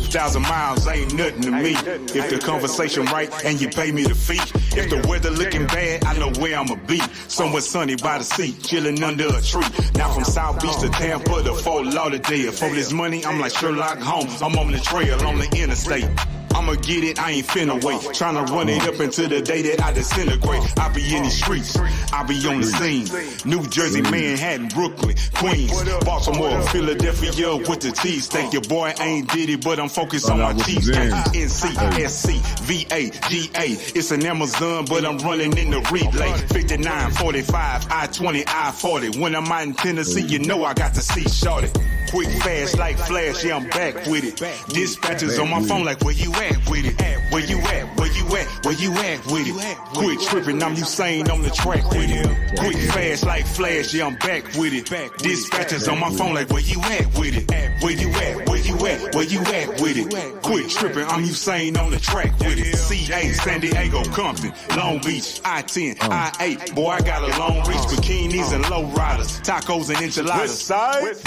2,000 miles ain't nothing to me. If the conversation right and you pay me the fee. If the weather looking bad, I know where I'ma be. Somewhere sunny by the sea, chilling under a tree. Now from South Beach to Tampa to Fort Lauderdale. For this money, I'm like Sherlock Holmes. I'm on the trail, on the interstate. I'ma get it, I ain't finna wait. Tryna run it up until the day that I disintegrate. I be in the streets, I be on the scene. New Jersey, Manhattan, Brooklyn, Queens, Baltimore, Philadelphia with the T's. Think your boy ain't did it, but I'm focused on my cheesecake. NCSC, VA, GA. It's an Amazon, but I'm running in the relay. 59, 45, I-20, I-40. When I'm out in Tennessee, you know I got to see shorty. Quick, fast, like flash, yeah, I'm back with it. Dispatches on my phone like, where you at with it? Where you at? Where you at? Where you at with it? Quit tripping, I'm Usain on the track with it. Quick, fast, like flash, yeah, I'm back with it. Dispatches on my phone like, where you at with it? Where you at? Where you at? Where you at with it? Quit tripping, I'm Usain on the track with it. CA, San Diego, Compton, Long Beach, I-10, I-8. Boy, I got a long reach, bikinis and low riders, tacos and enchiladas.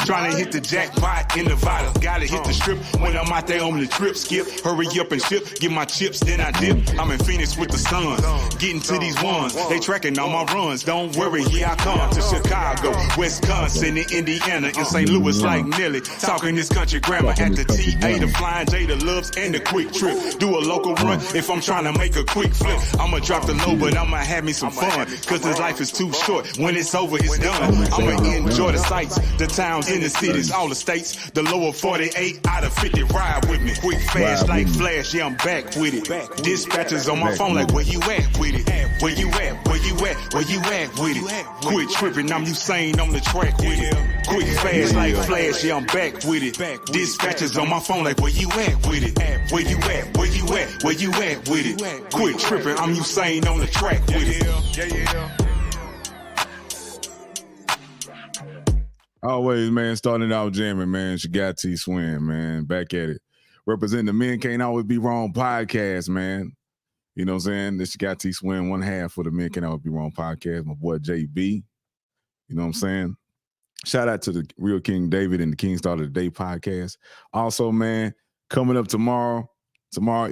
Trying to hit the jackpot in Nevada. Gotta hit the strip when I'm out there on the trip. Skip, hurry up and ship. Get my chips, then I dip. I'm in Phoenix with the Suns. Getting to these ones. They tracking all my runs. Don't worry, here I come to Chicago, Wisconsin, and Indiana, and St. Louis like Nelly. Talking this country grammar at the TA, the Flying J, the Loves, and the Quick Trip. Do a local run if I'm trying to make a quick flip. I'ma drop the low, but I'ma have me some fun. Cause this life is too short. When it's over, it's done. I'ma enjoy the sights, the towns and the cities, all the states. The lower 48 out of 50 ride with me. Quick, fast, like flash, yeah, I'm back with it. Dispatches on my phone like, where you at with it? Where you at? Where you at? Where you at with it? Quit tripping, I'm Usain on the track with it. Quick, fast, like flash, yeah, I'm back with it. Dispatches on my phone like, where you at with it? Where you at? Where you at? Where you at with it? Quit tripping, I'm Usain on the track with it. Always, man, starting out jamming, man. Shagati Swin, man, back at it. Representing the Men Can't Always Be Wrong podcast, man. You know what I'm saying? This Shagati Swin, one half for the Men Can't Always Be Wrong podcast. My boy JB. You know what I'm saying? Shout out to the Real King David and the King Started the Day podcast. Also, man, coming up tomorrow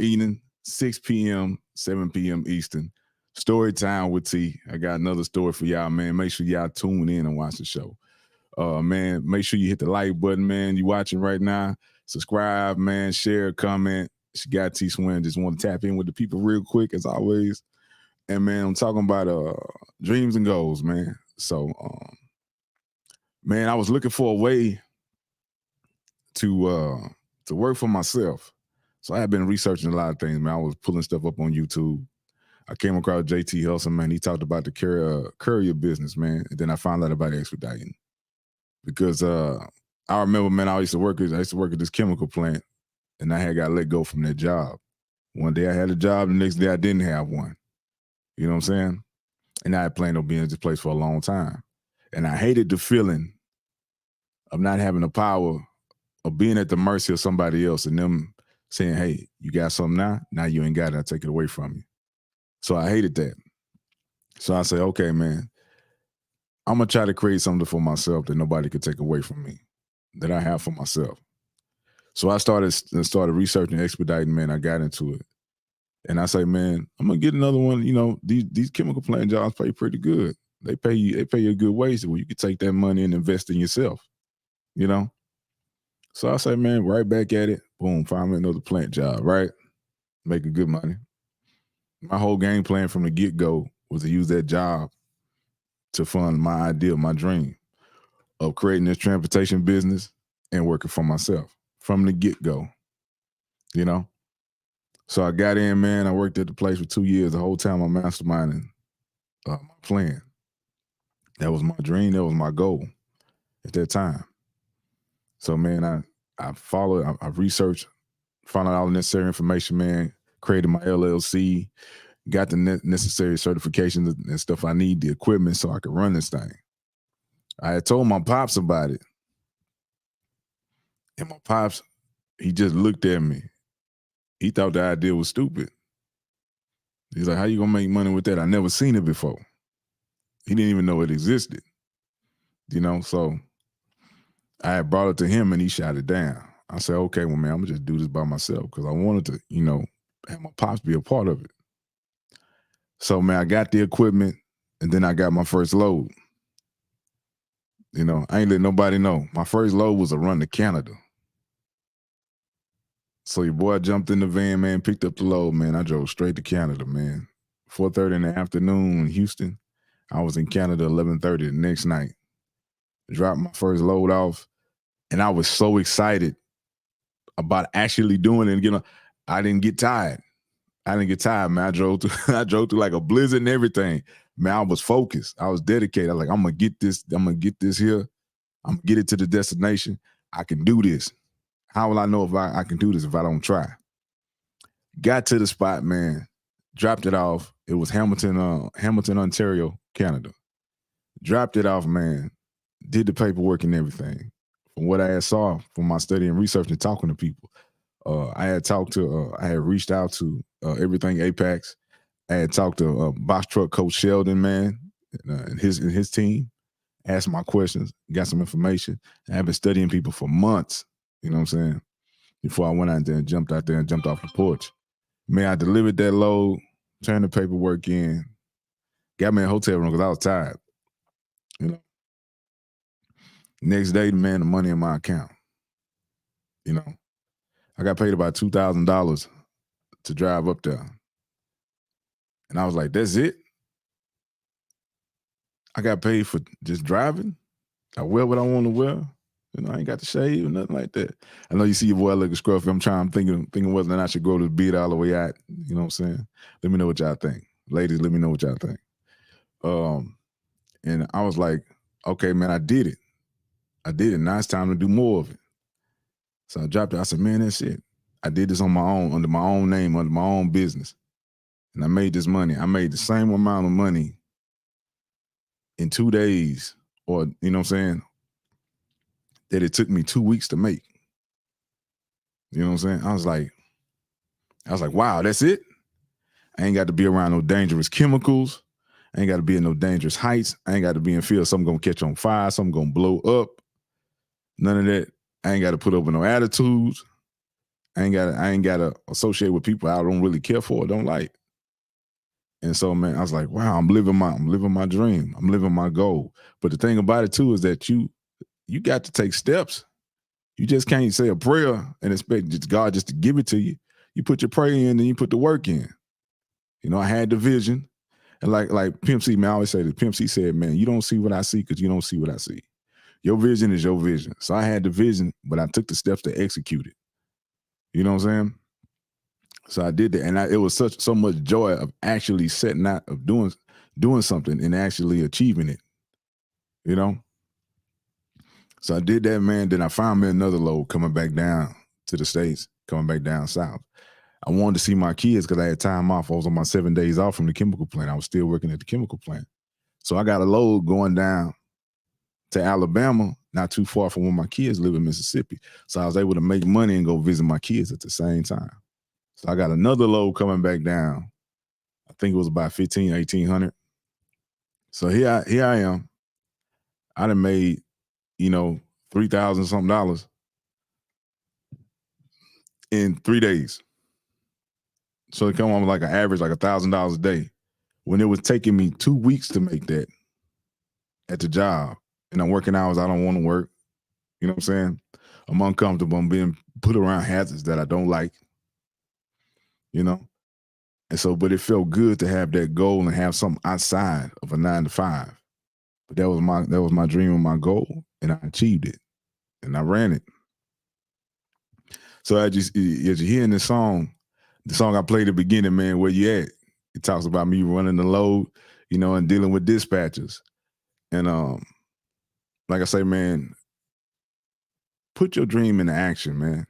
evening, 6 p.m., 7 p.m. Eastern. Story time with T. I got another story for y'all, man. Make sure y'all tune in and watch the show. Man, make sure you hit the like button, man. You watching right now. Subscribe, man. Share, comment. Shagati Swin. Just want to tap in with the people real quick, as always. And, man, I'm talking about dreams and goals, man. So, man, I was looking for a way to work for myself. So I had been researching a lot of things, man. I was pulling stuff up on YouTube. I came across JT Helson, man. He talked about the courier business, man. And then I found out about expediting. Because I remember, man, I used to work at this chemical plant, and I had got let go from that job. One day I had a job, the next day I didn't have one. You know what I'm saying? And I had planned on being at this place for a long time. And I hated the feeling of not having the power of being at the mercy of somebody else and them saying, hey, you got something now? Now you ain't got it. I'll take it away from you. So I hated that. So I said, okay, man, I'm going to try to create something for myself that nobody could take away from me, that I have for myself. So I started researching expediting, man. I got into it. And I say, man, I'm going to get another one. You know, these chemical plant jobs pay pretty good. They pay you a good wage where you can take that money and invest in yourself, you know? So I say, man, right back at it. Boom, find me another plant job, right? Making good money. My whole game plan from the get-go was to use that job to fund my idea, my dream of creating this transportation business and working for myself from the get-go, you know? So I got in, man. I worked at the place for 2 years. The whole time I'm masterminding my plan. That was my dream. That was my goal at that time. So, man, I followed, I researched, found out all the necessary information, man, created my LLC, got the necessary certifications and stuff I need, the equipment so I could run this thing. I had told my pops about it. And my pops, he just looked at me. He thought the idea was stupid. He's like, how you gonna make money with that? I never seen it before. He didn't even know it existed. You know, so I had brought it to him and he shot it down. I said, okay, well, man, I'm gonna just do this by myself because I wanted to, you know, have my pops be a part of it. So, man, I got the equipment and then I got my first load. You know, I ain't let nobody know. My first load was a run to Canada. So your boy jumped in the van, man, picked up the load, man. I drove straight to Canada, man. 4:30 in the afternoon in Houston. I was in Canada 11:30 the next night. Dropped my first load off, and I was so excited about actually doing it. You know, I didn't get tired. Man. I drove through like a blizzard and everything. Man, I was focused. I was dedicated. I was like, I'm gonna get this here. I'm gonna get it to the destination. I can do this. How will I know if I can do this if I don't try? Got to the spot, man. Dropped it off. It was Hamilton, Ontario, Canada. Dropped it off, man. Did the paperwork and everything. From what I had saw from my study and research and talking to people, I had reached out to Everything Apex. I had talked to box truck coach Sheldon, man, and his team. Asked my questions, got some information. I've been studying people for months. You know what I'm saying? Before I went out there and jumped off the porch. Man, I delivered that load, turned the paperwork in, got me in a hotel room because I was tired. You know. Next day, man, the money in my account. You know. I got paid about $2,000 to drive up there. And I was like, that's it? I got paid for just driving? I wear what I want to wear. You know, I ain't got to shave or nothing like that. I know you see your boy looking scruffy. I'm thinking whether or not I should grow this beard all the way out. You know what I'm saying? Let me know what y'all think. Ladies, let me know what y'all think. And I was like, okay, man, I did it. Now it's time to do more of it. So I dropped it. I said, man, that's it. I did this on my own, under my own name, under my own business. And I made this money. I made the same amount of money in 2 days, or, you know what I'm saying, that it took me 2 weeks to make. You know what I'm saying? I was like, wow, that's it? I ain't got to be around no dangerous chemicals. I ain't got to be in no dangerous heights. I ain't got to be in field. Something going to catch on fire. Something going to blow up. None of that. I ain't got to put up with no attitudes. I ain't got to associate with people I don't really care for or don't like. And so, man, I was like, wow, I'm living my dream. I'm living my goal. But the thing about it, too, is that you got to take steps. You just can't say a prayer and expect God just to give it to you. You put your prayer in and you put the work in. You know, I had the vision. And like Pimp C, man, I always say that Pimp C said, man, you don't see what I see because you don't see what I see. Your vision is your vision. So I had the vision, but I took the steps to execute it. You know what I'm saying? So I did that. And it was so much joy of actually setting out, of doing something and actually achieving it. You know? So I did that, man. Then I found me another load coming back down to the States, coming back down south. I wanted to see my kids because I had time off. I was on my 7 days off from the chemical plant. I was still working at the chemical plant. So I got a load going down to Alabama, not too far from where my kids live in Mississippi. So I was able to make money and go visit my kids at the same time. So I got another load coming back down. I think it was about 1,800. So here I am. I done made, $3,000 something in 3 days. So it come on like an average, like $1,000 a day. When it was taking me 2 weeks to make that at the job, and I'm working hours I don't want to work. You know what I'm saying? I'm uncomfortable. I'm being put around hazards that I don't like. You know? And so, but it felt good to have that goal and have something outside of a 9 to 5. But that was my dream and my goal, and I achieved it, and I ran it. So as you hear in the song I played at the beginning, man, where you at? It talks about me running the load, and dealing with dispatchers. And like I say, man, put your dream into action, man.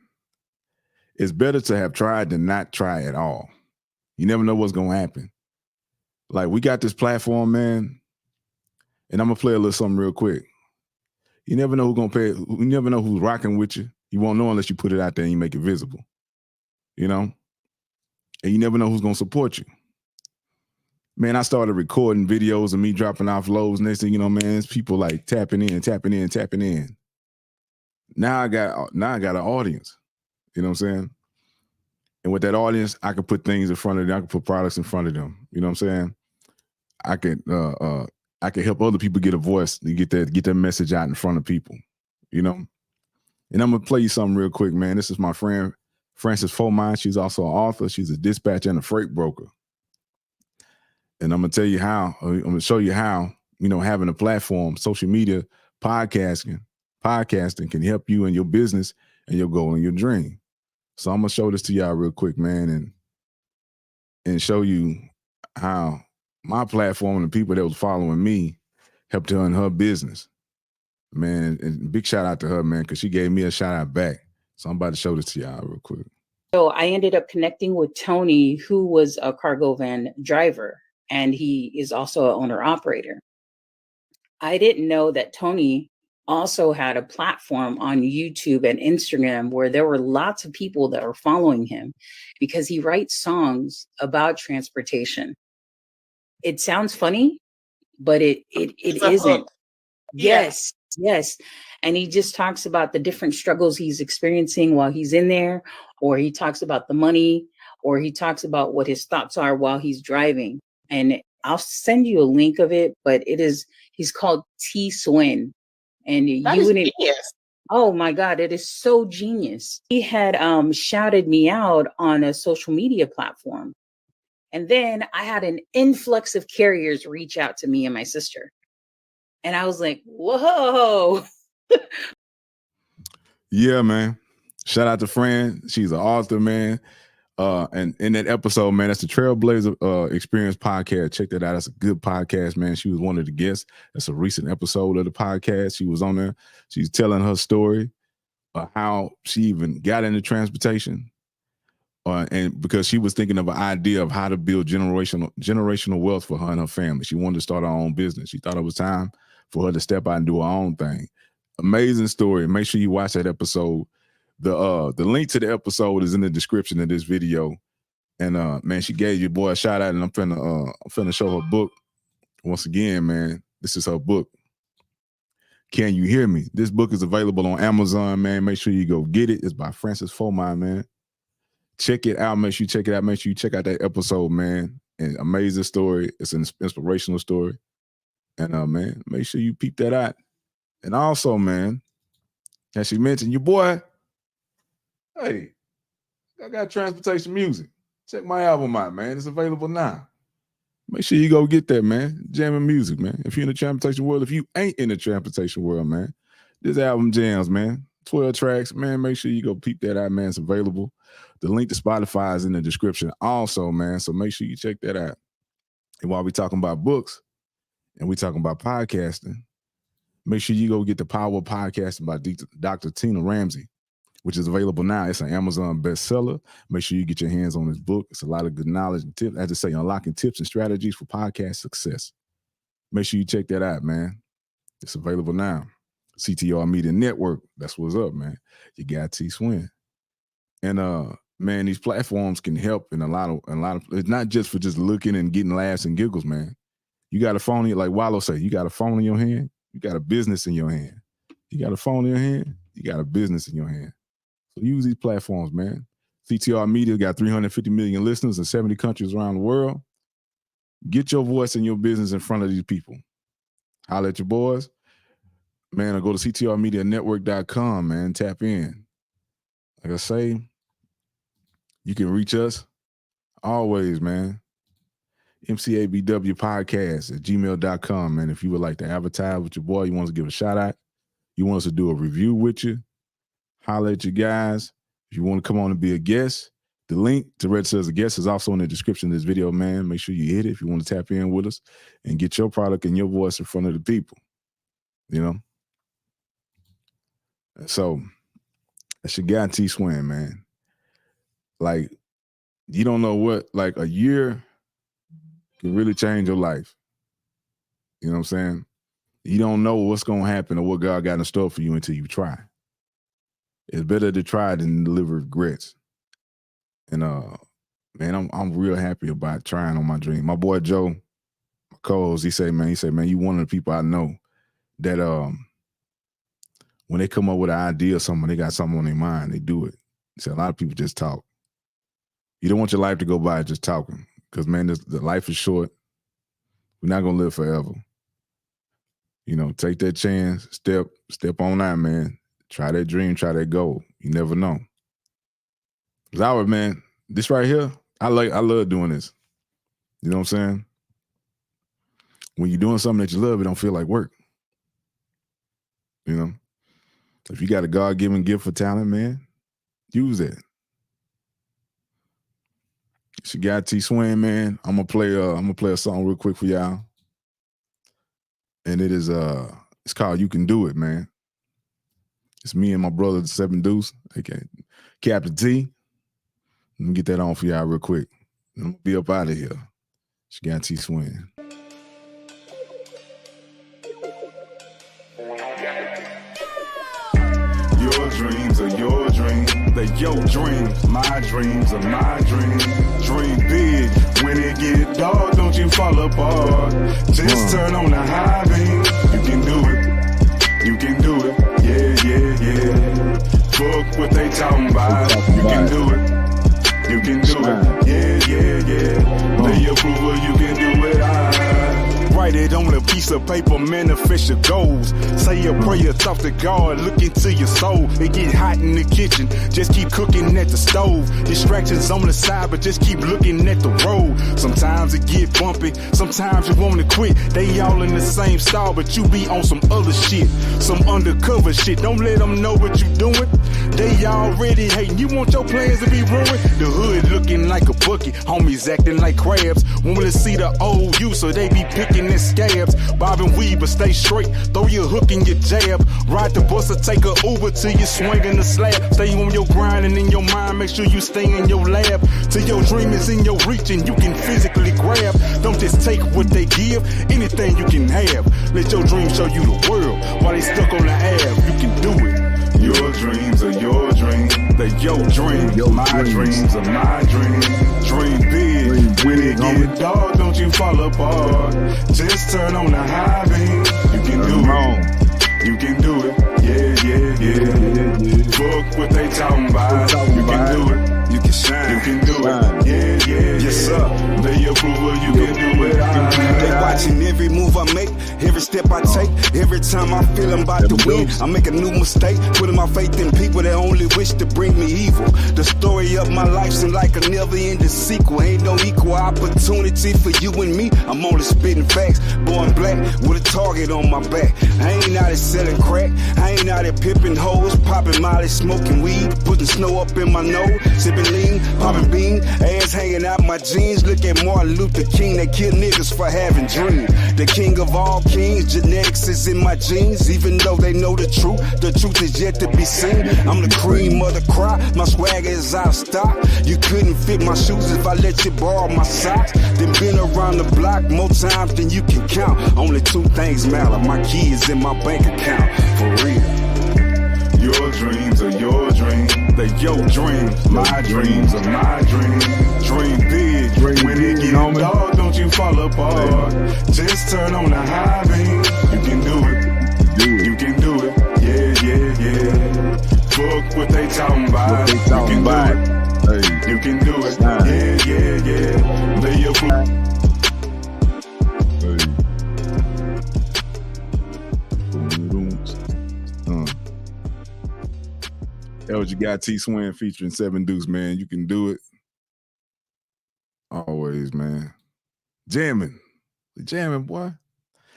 It's better to have tried than not try at all. You never know what's gonna happen. Like, we got this platform, man, and I'm gonna play a little something real quick. You never know who's gonna pay. You never know who's rocking with you. You won't know unless you put it out there and you make it visible. And you never know who's gonna support you. Man, I started recording videos of me dropping off loads. Next thing you know, man, it's people like tapping in. Now I got an audience. You know what I'm saying? And with that audience, I can put things in front of them. I can put products in front of them. You know what I'm saying? I can help other people get a voice to get that message out in front of people. You know? And I'm gonna play you something real quick, man. This is my friend Frances Fomai. She's also an author. She's a dispatcher and a freight broker. And I'm gonna tell you how. I'm gonna show you how, having a platform, social media, podcasting can help you in your business and your goal and your dream. So I'm gonna show this to y'all real quick, man, and show you how my platform and the people that was following me helped her in her business. Man, and big shout out to her, man, because she gave me a shout out back. So I'm about to show this to y'all real quick. So I ended up connecting with Tony, who was a cargo van driver, and he is also an owner-operator. I didn't know that Tony also had a platform on YouTube and Instagram where there were lots of people that were following him because he writes songs about transportation. It sounds funny, but it isn't. Yes. And he just talks about the different struggles he's experiencing while he's in there, or he talks about the money, or he talks about what his thoughts are while he's driving. And I'll send you a link of it, but he's called Swin. And that you is wouldn't. genius. Oh my God, it is so genius. He had shouted me out on a social media platform. And then I had an influx of carriers reach out to me and my sister. And I was like, whoa. Yeah, man. Shout out to Fran. She's an author, man. And in that episode, man, that's the Trailblazer Experience podcast. Check that out. That's a good podcast, man. She was one of the guests. That's a recent episode of the podcast. She was on there. She's telling her story of how she even got into transportation. And because she was thinking of an idea of how to build generational wealth for her and her family. She wanted to start her own business. She thought it was time for her to step out and do her own thing. Amazing story. Make sure you watch that episode. The link to the episode is in the description of this video. And man, she gave your boy a shout out, and I'm finna show her book. Once again, man, this is her book. Can You Hear Me? This book is available on Amazon, man. Make sure you go get it. It's by Frances Fomai, man. Check it out. Make sure you check it out. Make sure you check out that episode, man. An amazing story. It's an inspirational story. And man, make sure you peep that out. And also, man, as she mentioned, your boy, hey, I got transportation music. Check my album out, man. It's available now. Make sure you go get that, man. Jamming music, man. If you're in the transportation world, if you ain't in the transportation world, man, this album jams, man. 12 tracks, man. Make sure you go peep that out, man. It's available. The link to Spotify is in the description also, man. So make sure you check that out. And while we talking about books and we talking about podcasting, make sure you go get The Power of Podcasting by Dr. Tina Ramsey, which is available now. It's an Amazon bestseller. Make sure you get your hands on this book. It's a lot of good knowledge and tips. As I say, unlocking tips and strategies for podcast success. Make sure you check that out, man. It's available now. CTR Media Network. That's what's up, man. You got Swin. And man, these platforms can help in a lot of it's not just for just looking and getting laughs and giggles, man. You got a phone, like Wallow say, you got a phone in your hand, you got a business in your hand. You got a phone in your hand, you got a business in your hand. So use these platforms, man. CTR Media got 350 million listeners in 70 countries around the world. Get your voice and your business in front of these people. Holler at your boys. Man, or go to ctrmedianetwork.com, man. Tap in. Like I say, you can reach us always, man. MCABW Podcast at gmail.com, man. If you would like to advertise with your boy, you want to give a shout out, you want us to do a review with you, holler at you guys. If you want to come on and be a guest, the link to register as a guest is also in the description of this video, man. Make sure you hit it if you want to tap in with us and get your product and your voice in front of the people, you know? So that's your guy, Swin, man. Like, you don't know what, like a year can really change your life. You know what I'm saying? You don't know what's going to happen or what God got in store for you until you try. It's better to try than to live regrets. And man, I'm real happy about trying on my dream. My boy Joe, my co-host, he said, man, you one of the people I know that when they come up with an idea or something, they got something on their mind, they do it. See, a lot of people just talk. You don't want your life to go by just talking. Because, man, the life is short. We're not going to live forever. You know, take that chance. Step on out, man. Try that dream. Try that goal. You never know. Howard, man, this right here, I love doing this. You know what I'm saying? When you're doing something that you love, it don't feel like work. You know? If you got a God-given gift for talent, man, use it. It's your guy T Swin, man. I'm gonna play a song real quick for y'all. And it is it's called You Can Do It, man. It's me and my brother, the 7 Deuce, okay, Captain T. Let me get that on for y'all real quick. I'm gonna be up out of here. It's your guy T Swin. Your dreams are your dreams. They're your dreams. My dreams are my dreams. Dream big. When it get dark, don't you fall apart. Just turn on the high beam. You can do it. You can do it. Yeah. Fuck what they talking about. You can do it. You can do it. Yeah. Lay your approval, you can do it. Write it on a piece of paper, manifest your goals. Say a prayer, talk to God, look into your soul. It get hot in the kitchen, just keep cooking at the stove. Distractions on the side, but just keep looking at the road. Sometimes it get bumpy, sometimes you wanna quit. They all in the same style, but you be on some other shit. Some undercover shit, don't let them know what you doing. They already hating, you want your plans to be ruined. The hood looking like a bucket, homies acting like crabs. Want to see the old you, so they be picking their scabs. Bob and weave, but stay straight, throw your hook and your jab. Ride the bus or take a Uber till you swinging the slab. Stay on your grind and in your mind, make sure you stay in your lab. Till your dream is in your reach and you can physically grab. Don't just take what they give, anything you can have. Let your dream show you the world while they stuck on the Ave. You can do it. Your dreams are your dreams. They're your dreams. My dreams are my dreams. Dream big. When it get dark, don't you fall apart. Just turn on the high beam. You can do it. You can do it. Yeah. Fuck what they talking about. You can do it. You can shine. You can do it. Yeah. Yes, sir. Lay your approval. You can do it. They watching every move I make, every step I take. Every time I feel I'm about to win, I make a new mistake. Putting my faith in people that only wish to bring me evil. The story of my life seems like a never-ending sequel. Ain't no equal opportunity for you and me. I'm only spitting facts. Born black with a target on my back. I ain't out here selling crack. I ain't out here pimping hoes, popping molly, smoking weed, putting snow up in my nose, sipping lean, popping bean, ass hanging out my jeans. Look at Martin Luther King. They kill niggas for having dreams. The king of all kings, genetics is in my genes. Even though they know the truth is yet to be seen. I'm the cream of the crop, my swagger is out of stock. You couldn't fit my shoes if I let you borrow my socks. Then been around the block more times than you can count. Only 2 things matter, my keys in my bank account, for real. Your dreams are your dreams. They're your dreams. My dreams are my dreams. Dream big. When it get dark, don't you fall apart. Just turn on the high beam. You can do it. You can do it. Yeah. Fuck what they talking about. You can do it. You can do it. Yeah. Lay your foot. That was your guy T Swin featuring 7 Deuce, man. You can do it. Always, man. Jamming, boy.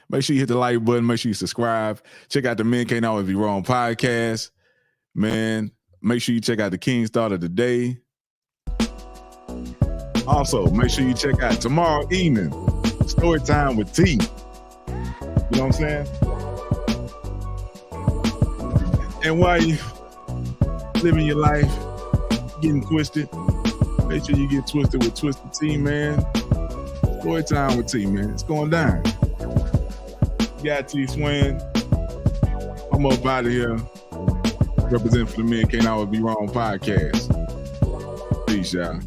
Make sure you hit the like button. Make sure you subscribe. Check out the Men Can't Always Be Wrong podcast. Man, make sure you check out the King's Thought of the Day. Also, make sure you check out tomorrow evening, Story Time with T. You know what I'm saying? And while you living your life, getting twisted, make sure you get twisted with Twisted T, man. Story Time with T, man. It's going down. Got T Swin. I'm up out of here. Representing for the Men Can't Always Be Wrong podcast. Peace, y'all.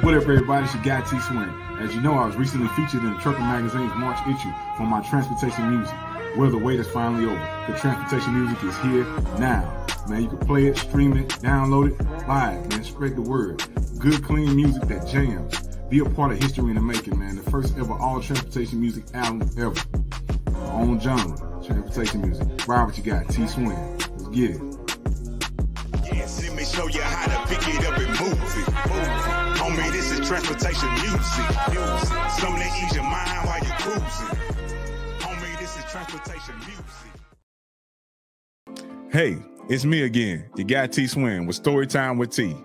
What up, everybody? It's your guy, T. Swin. As you know, I was recently featured in the Trucker Magazine's March issue for my transportation music. Well, the wait is finally over. The transportation music is here now. Man, you can play it, stream it, download it, buy it, man. Spread the word. Good, clean music that jams. Be a part of history in the making, man. The first ever all transportation music album ever. Our own genre, transportation music. Ride what you got, T. Swin. Let's get it. Yes, let me show you how to pick it up and move it. Homie, this is transportation music. Something to ease your mind while you're cruising. Homie, this is transportation music. Hey, it's me again, your guy T. Swin with Storytime with T.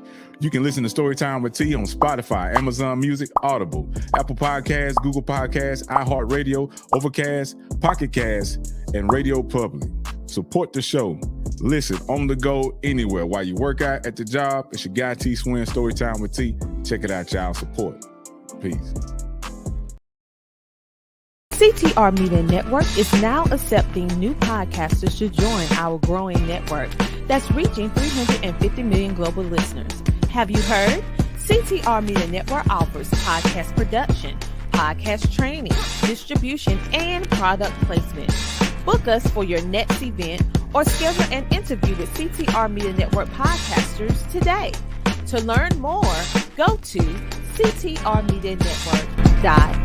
You can listen to Storytime with T on Spotify, Amazon Music, Audible, Apple Podcasts, Google Podcasts, iHeartRadio, Overcast, Pocket Cast, and Radio Public. Support the show. Listen on the go anywhere while you work out at the job. It's your guy T. Swin, Storytime with T. Check it out, y'all. Support. Peace. CTR Media Network is now accepting new podcasters to join our growing network that's reaching 350 million global listeners. Have you heard? CTR Media Network offers podcast production, podcast training, distribution, and product placement. Book us for your next event or schedule an interview with CTR Media Network podcasters today. To learn more, go to ctrmedianetwork.com.